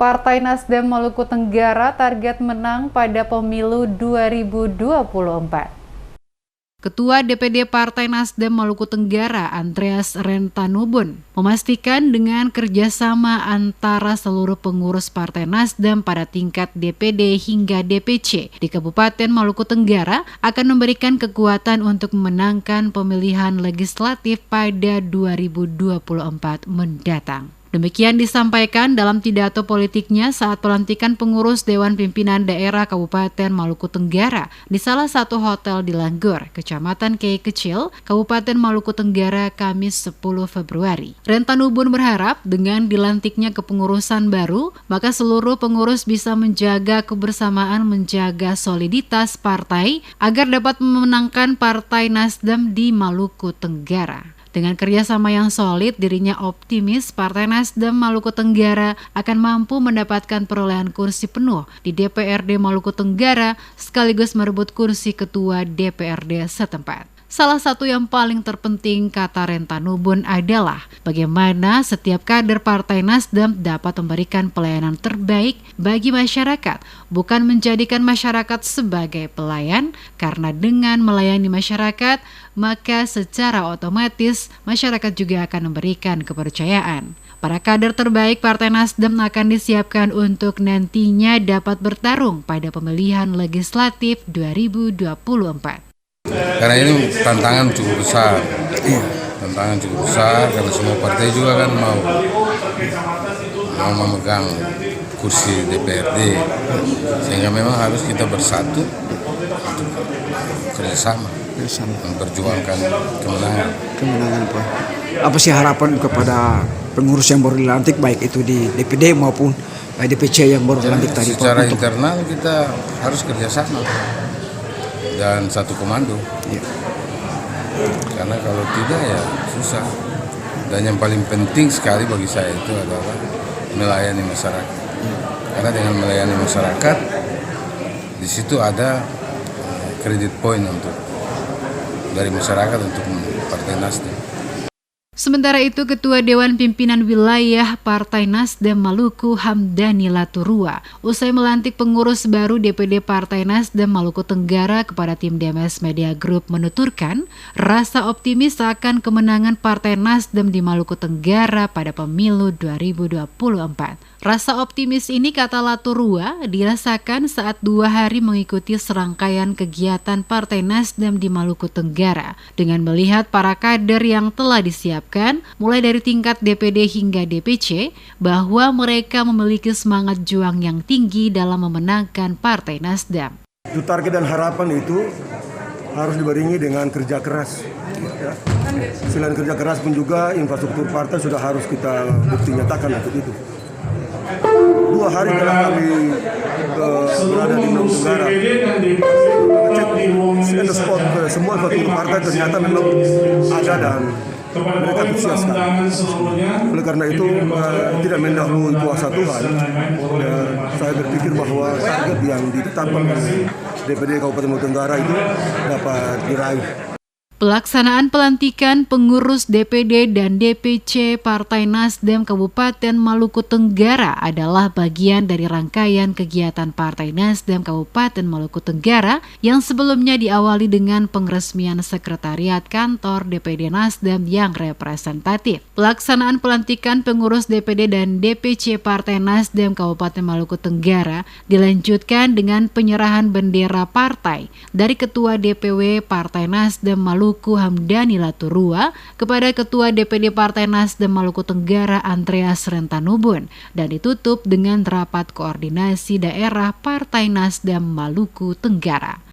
Partai Nasdem Maluku Tenggara target menang pada pemilu 2024. Ketua DPD Partai Nasdem Maluku Tenggara, Andreas Rentanubun, memastikan dengan kerjasama antara seluruh pengurus Partai Nasdem pada tingkat DPD hingga DPC di Kabupaten Maluku Tenggara akan memberikan kekuatan untuk memenangkan pemilihan legislatif pada 2024 mendatang. Demikian disampaikan dalam pidato politiknya saat pelantikan pengurus Dewan Pimpinan Daerah Kabupaten Maluku Tenggara di salah satu hotel di Langgur, Kecamatan Kei Kecil, Kabupaten Maluku Tenggara, Kamis 10 Februari. Rentanubun berharap dengan dilantiknya kepengurusan baru, maka seluruh pengurus bisa menjaga kebersamaan, menjaga soliditas partai agar dapat memenangkan Partai Nasdem di Maluku Tenggara. Dengan kerjasama yang solid, dirinya optimis Partai Nasdem Maluku Tenggara akan mampu mendapatkan perolehan kursi penuh di DPRD Maluku Tenggara sekaligus merebut kursi ketua DPRD setempat. Salah satu yang paling terpenting, kata Rentanubun, adalah bagaimana setiap kader Partai Nasdem dapat memberikan pelayanan terbaik bagi masyarakat, bukan menjadikan masyarakat sebagai pelayan, karena dengan melayani masyarakat, maka secara otomatis masyarakat juga akan memberikan kepercayaan. Para kader terbaik Partai Nasdem akan disiapkan untuk nantinya dapat bertarung pada pemilihan legislatif 2024. Karena ini tantangan cukup besar, karena semua partai juga kan mau memegang kursi DPRD, sehingga memang harus kita bersatu untuk kerjasama memperjuangkan kemenangan. Pak. Apa sih harapan kepada pengurus yang baru dilantik, baik itu di DPD maupun DPC yang baru dilantik tadi? Secara internal kita harus kerjasama dan satu komando, karena kalau tidak ya susah. Dan yang paling penting sekali bagi saya itu adalah melayani masyarakat, karena dengan melayani masyarakat di situ ada kredit point dari masyarakat untuk Partai Nasdem. Sementara itu, Ketua Dewan Pimpinan Wilayah Partai Nasdem Maluku, Hamdani Laturua, usai melantik pengurus baru DPD Partai Nasdem Maluku Tenggara kepada tim DMS Media Group, menuturkan rasa optimis akan kemenangan Partai Nasdem di Maluku Tenggara pada pemilu 2024. Rasa optimis ini, kata Laturua, dirasakan saat 2 hari mengikuti serangkaian kegiatan Partai Nasdem di Maluku Tenggara dengan melihat para kader yang telah disiapkan mulai dari tingkat DPD hingga DPC bahwa mereka memiliki semangat juang yang tinggi dalam memenangkan Partai Nasdem. Target dan harapan itu harus dibarengi dengan kerja keras. Ya. Selain kerja keras pun juga infrastruktur partai sudah harus kita bukti nyatakan untuk itu. 2 hari telah kami berada di Maluku Tenggara, cek the spot semua infrastruktur partai ternyata memang ada dan mereka antusias sekali. Oleh karena itu tidak mendahului kuasa Tuhan, saya berpikir bahwa target yang ditetapkan oleh DPD Kabupaten Maluku Tenggara itu dapat diraih. Pelaksanaan pelantikan pengurus DPD dan DPC Partai Nasdem Kabupaten Maluku Tenggara adalah bagian dari rangkaian kegiatan Partai Nasdem Kabupaten Maluku Tenggara yang sebelumnya diawali dengan pengresmian sekretariat kantor DPD Nasdem yang representatif. Pelaksanaan pelantikan pengurus DPD dan DPC Partai Nasdem Kabupaten Maluku Tenggara dilanjutkan dengan penyerahan bendera partai dari Ketua DPW Partai Nasdem Maluku Hamdani Laturua kepada Ketua DPD Partai Nasdem Maluku Tenggara Andreas Rentanubun dan ditutup dengan rapat koordinasi daerah Partai Nasdem Maluku Tenggara.